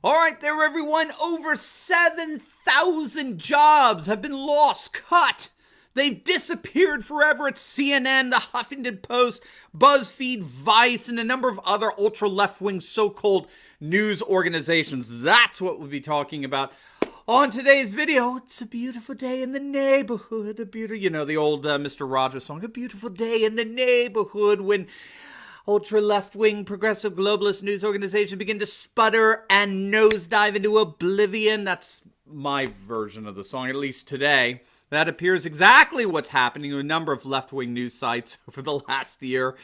All right, there, everyone. Over 7,000 jobs have been lost, cut. They've disappeared forever at CNN, the Huffington Post, BuzzFeed, Vice, and a number of other ultra-left-wing so-called news organizations. That's what we'll be talking about on today's video. It's a beautiful day in the neighborhood. The old Mr. Rogers song. A beautiful day in the neighborhood when ultra-left-wing progressive globalist news organizations begin to sputter and nosedive into oblivion. That's my version of the song, at least today. That appears exactly what's happening to a number of left-wing news sites over the last year.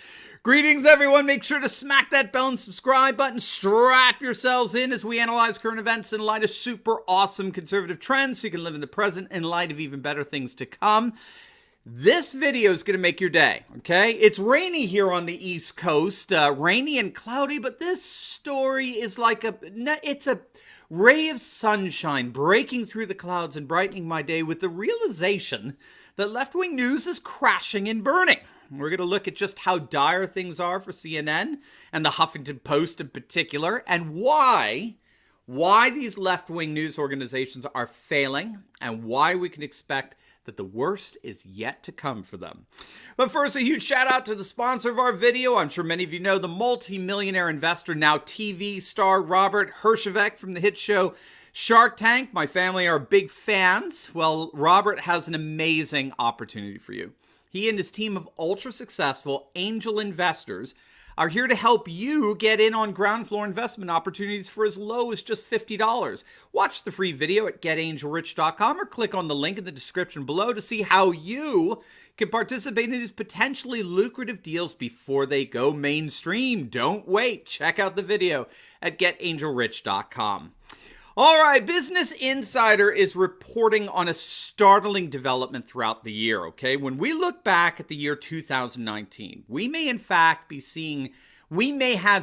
Greetings, everyone. Make sure to smack that bell and subscribe button. Strap yourselves in as we analyze current events in light of super awesome conservative trends so you can live in the present in light of even better things to come. This video is going to make your day, okay? It's rainy here on the East Coast, rainy and cloudy, but this story is like it's a ray of sunshine breaking through the clouds and brightening my day with the realization that left-wing news is crashing and burning. We're going to look at just how dire things are for CNN and the Huffington Post in particular, and why these left-wing news organizations are failing, and why we can expect that the worst is yet to come for them. But first, a huge shout out to the sponsor of our video. I'm sure many of you know the multi-millionaire investor, now TV star Robert Herjavec from the hit show Shark Tank. My family are big fans. Well, Robert has an amazing opportunity for you. He and his team of ultra-successful angel investors are here to help you get in on ground floor investment opportunities for as low as just $50. Watch the free video at getangelrich.com or click on the link in the description below to see how you can participate in these potentially lucrative deals before they go mainstream. Don't wait. Check out the video at getangelrich.com. All right, Business Insider is reporting on a startling development throughout the year, okay? When we look back at the year 2019, we may have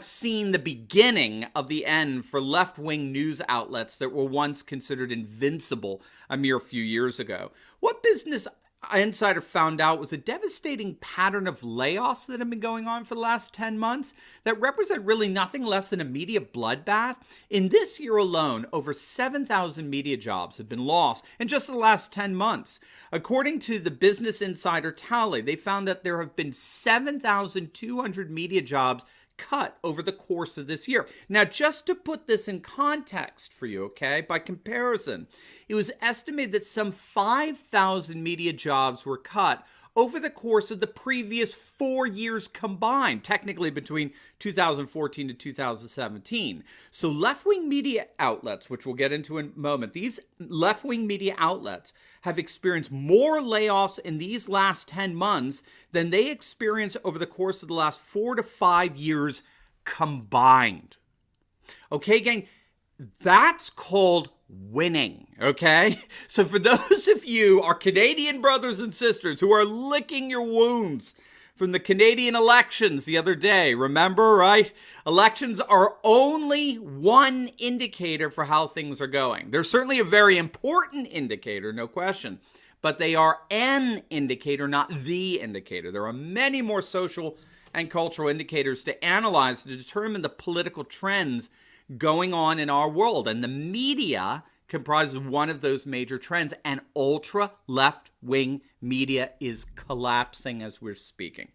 seen the beginning of the end for left-wing news outlets that were once considered invincible a mere few years ago. What Business Insider found out was a devastating pattern of layoffs that have been going on for the last 10 months that represent really nothing less than a media bloodbath. In this year alone, over 7,000 media jobs have been lost in just the last 10 months. According to the Business Insider tally, they found that there have been 7,200 media jobs cut over the course of this year. Now, just to put this in context for you, okay, by comparison, it was estimated that some 5,000 media jobs were cut over the course of the previous 4 years combined, technically between 2014 to 2017. So left-wing media outlets, which we'll get into in a moment, these left-wing media outlets have experienced more layoffs in these last 10 months than they experienced over the course of the last 4 to 5 years combined. Okay, gang, that's called winning, okay? So for those of you, our Canadian brothers and sisters who are licking your wounds from the Canadian elections the other day, remember, right? Elections are only one indicator for how things are going. They're certainly a very important indicator, no question, but they are an indicator, not the indicator. There are many more social and cultural indicators to analyze to determine the political trends going on in our world, and the media comprises one of those major trends, and ultra left-wing media is collapsing as we're speaking.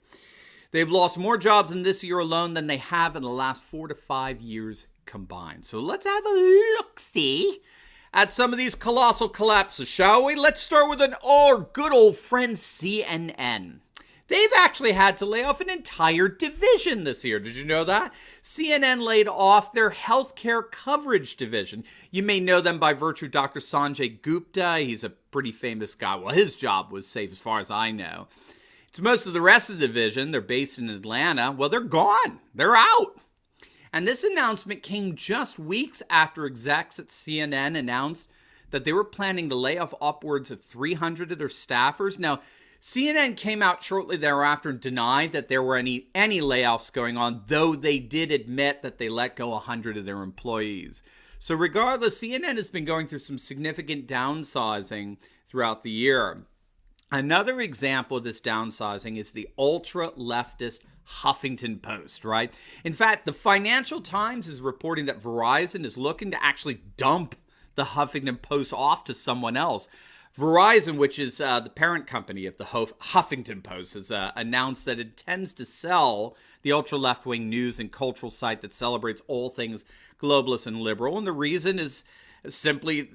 They've lost more jobs in this year alone than they have in the last 4 to 5 years combined. So let's have a look-see at some of these colossal collapses, shall we? Let's start with our good old friend CNN. They've actually had to lay off an entire division this year. Did you know that? CNN laid off their healthcare coverage division. You may know them by virtue of Dr. Sanjay Gupta. He's a pretty famous guy. Well, his job was safe as far as I know. It's most of the rest of the division. They're based in Atlanta. Well, they're gone. They're out. And this announcement came just weeks after execs at CNN announced that they were planning to lay off upwards of 300 of their staffers. Now, CNN came out shortly thereafter and denied that there were any layoffs going on, though they did admit that they let go 100 of their employees. So regardless, CNN has been going through some significant downsizing throughout the year. Another example of this downsizing is the ultra-leftist Huffington Post, right? In fact, the Financial Times is reporting that Verizon is looking to actually dump the Huffington Post off to someone else. Verizon, which is the parent company of the Huffington Post, has announced that it intends to sell the ultra-left-wing news and cultural site that celebrates all things globalist and liberal. And the reason is simply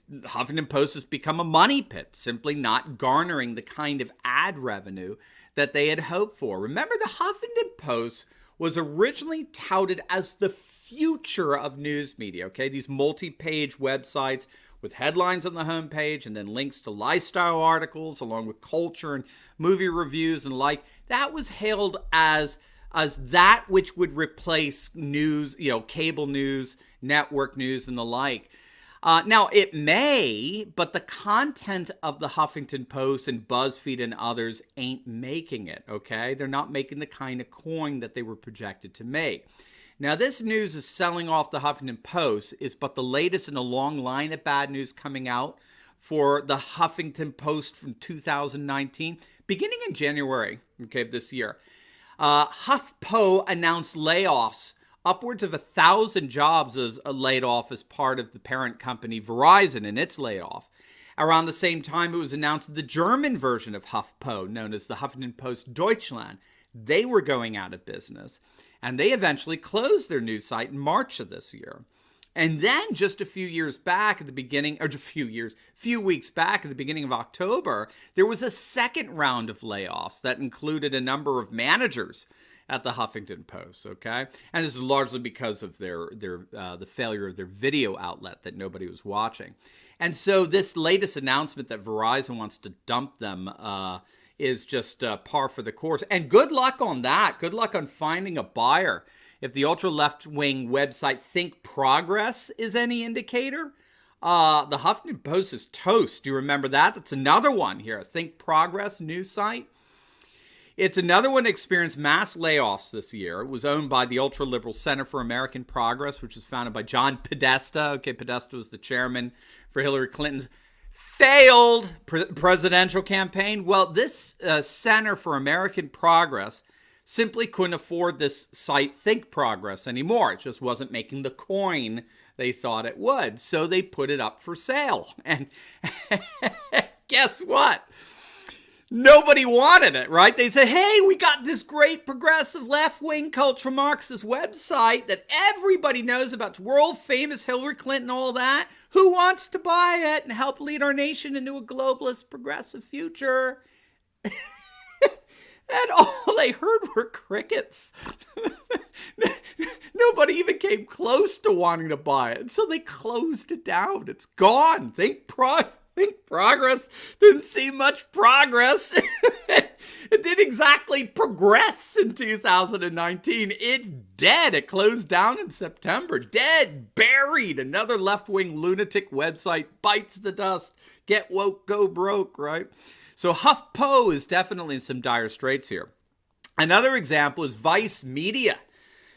Huffington Post has become a money pit, simply not garnering the kind of ad revenue that they had hoped for. Remember, the Huffington Post was originally touted as the future of news media, okay? These multi-page websites with headlines on the homepage and then links to lifestyle articles along with culture and movie reviews and like. That was hailed as that which would replace news, cable news, network news, and the like. Now, it may, but the content of the Huffington Post and BuzzFeed and others ain't making it, okay? They're not making the kind of coin that they were projected to make. Now, this news is selling off the Huffington Post is but the latest in a long line of bad news coming out for the Huffington Post from 2019, beginning in January, of this year. HuffPo announced layoffs. Upwards of 1,000 jobs is laid off as part of the parent company Verizon and its layoff. Around the same time, it was announced that the German version of HuffPo, known as the Huffington Post Deutschland, they were going out of business. And they eventually closed their news site in March of this year. And then just a few weeks back at the beginning of October, there was a second round of layoffs that included a number of managers at the Huffington Post, okay? And this is largely because of the failure of their video outlet that nobody was watching. And so this latest announcement that Verizon wants to dump them is just par for the course. And good luck on that. Good luck on finding a buyer. If the ultra-left-wing website ThinkProgress is any indicator, the Huffington Post is toast. Do you remember that? That's another one here, ThinkProgress news site. It's another one that experienced mass layoffs this year. It was owned by the ultra-liberal Center for American Progress, which was founded by John Podesta. Okay, Podesta was the chairman for Hillary Clinton's failed presidential campaign. Well, this Center for American Progress simply couldn't afford this site ThinkProgress anymore. It just wasn't making the coin they thought it would. So they put it up for sale. And guess what? Nobody wanted it, right? They said, hey, we got this great progressive left-wing cultural Marxist website that everybody knows about. It's world famous Hillary Clinton, all that. Who wants to buy it and help lead our nation into a globalist progressive future? And all they heard were crickets. Nobody even came close to wanting to buy it. And so they closed it down. It's gone. ThinkProgress didn't see much progress. It didn't exactly progress in 2019. It's dead. It closed down in September. Dead, buried. Another left-wing lunatic website bites the dust. Get woke, go broke, right? So HuffPo is definitely in some dire straits here. Another example is Vice Media.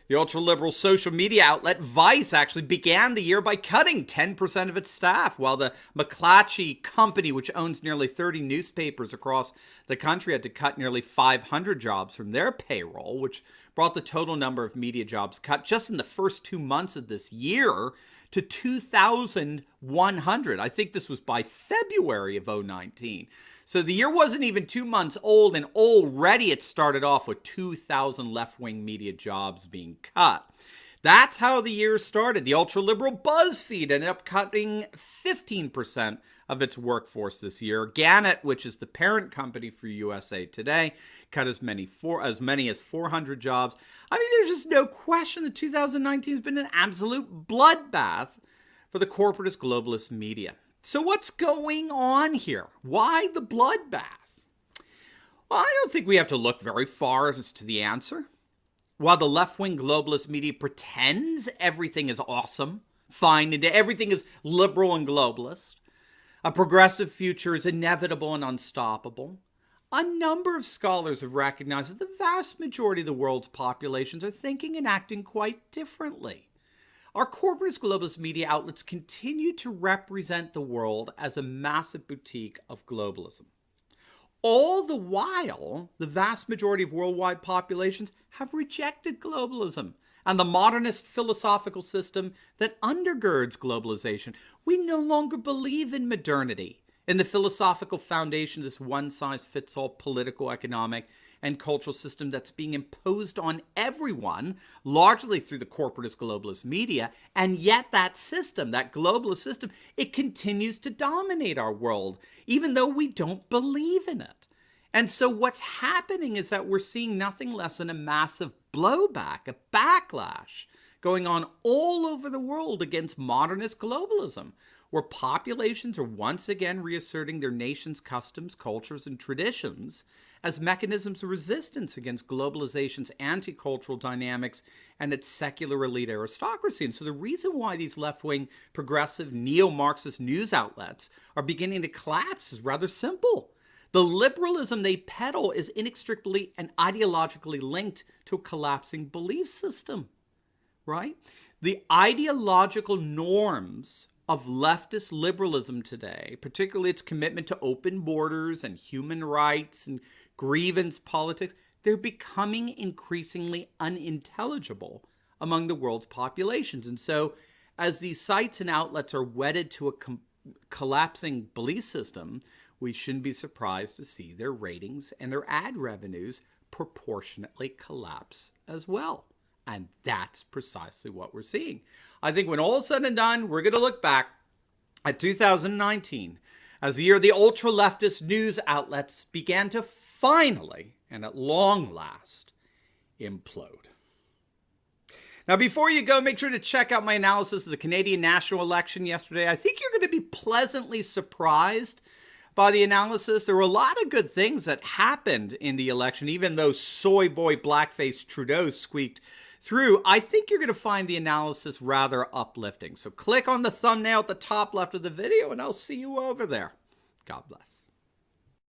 The ultra-liberal social media outlet Vice actually began the year by cutting 10% of its staff, while the McClatchy company, which owns nearly 30 newspapers across the country, had to cut nearly 500 jobs from their payroll, which brought the total number of media jobs cut just in the first 2 months of this year to 2,100. I think this was by February of 2019. So the year wasn't even 2 months old, and already it started off with 2,000 left-wing media jobs being cut. That's how the year started. The ultra-liberal BuzzFeed ended up cutting 15% of its workforce this year. Gannett, which is the parent company for USA Today, cut as many as 400 jobs. I mean, there's just no question that 2019 has been an absolute bloodbath for the corporatist globalist media. So what's going on here? Why the bloodbath? Well, I don't think we have to look very far as to the answer. While the left-wing globalist media pretends everything is awesome, fine, and everything is liberal and globalist, a progressive future is inevitable and unstoppable, a number of scholars have recognized that the vast majority of the world's populations are thinking and acting quite differently. Our corporate globalist media outlets continue to represent the world as a massive boutique of globalism. All the while, the vast majority of worldwide populations have rejected globalism and the modernist philosophical system that undergirds globalization. We no longer believe in modernity, in the philosophical foundation of this one-size-fits-all political, economic, and cultural system that's being imposed on everyone, largely through the corporatist globalist media. And yet that system, that globalist system, it continues to dominate our world, even though we don't believe in it. And so what's happening is that we're seeing nothing less than a massive blowback, a backlash going on all over the world against modernist globalism, where populations are once again reasserting their nation's customs, cultures, and traditions as mechanisms of resistance against globalization's anti-cultural dynamics and its secular elite aristocracy. And so the reason why these left-wing, progressive, neo-Marxist news outlets are beginning to collapse is rather simple. The liberalism they peddle is inextricably and ideologically linked to a collapsing belief system, right? The ideological norms of leftist liberalism today, particularly its commitment to open borders and human rights and grievance politics, they're becoming increasingly unintelligible among the world's populations. And so as these sites and outlets are wedded to a collapsing belief system, we shouldn't be surprised to see their ratings and their ad revenues proportionately collapse as well. And that's precisely what we're seeing. I think when all is said and done, we're going to look back at 2019 as the year the ultra-leftist news outlets began to finally, and at long last, implode. Now, before you go, make sure to check out my analysis of the Canadian national election yesterday. I think you're going to be pleasantly surprised by the analysis. There were a lot of good things that happened in the election, even though soy boy blackface Trudeau squeaked through. I think you're going to find the analysis rather uplifting. So click on the thumbnail at the top left of the video, and I'll see you over there. God bless.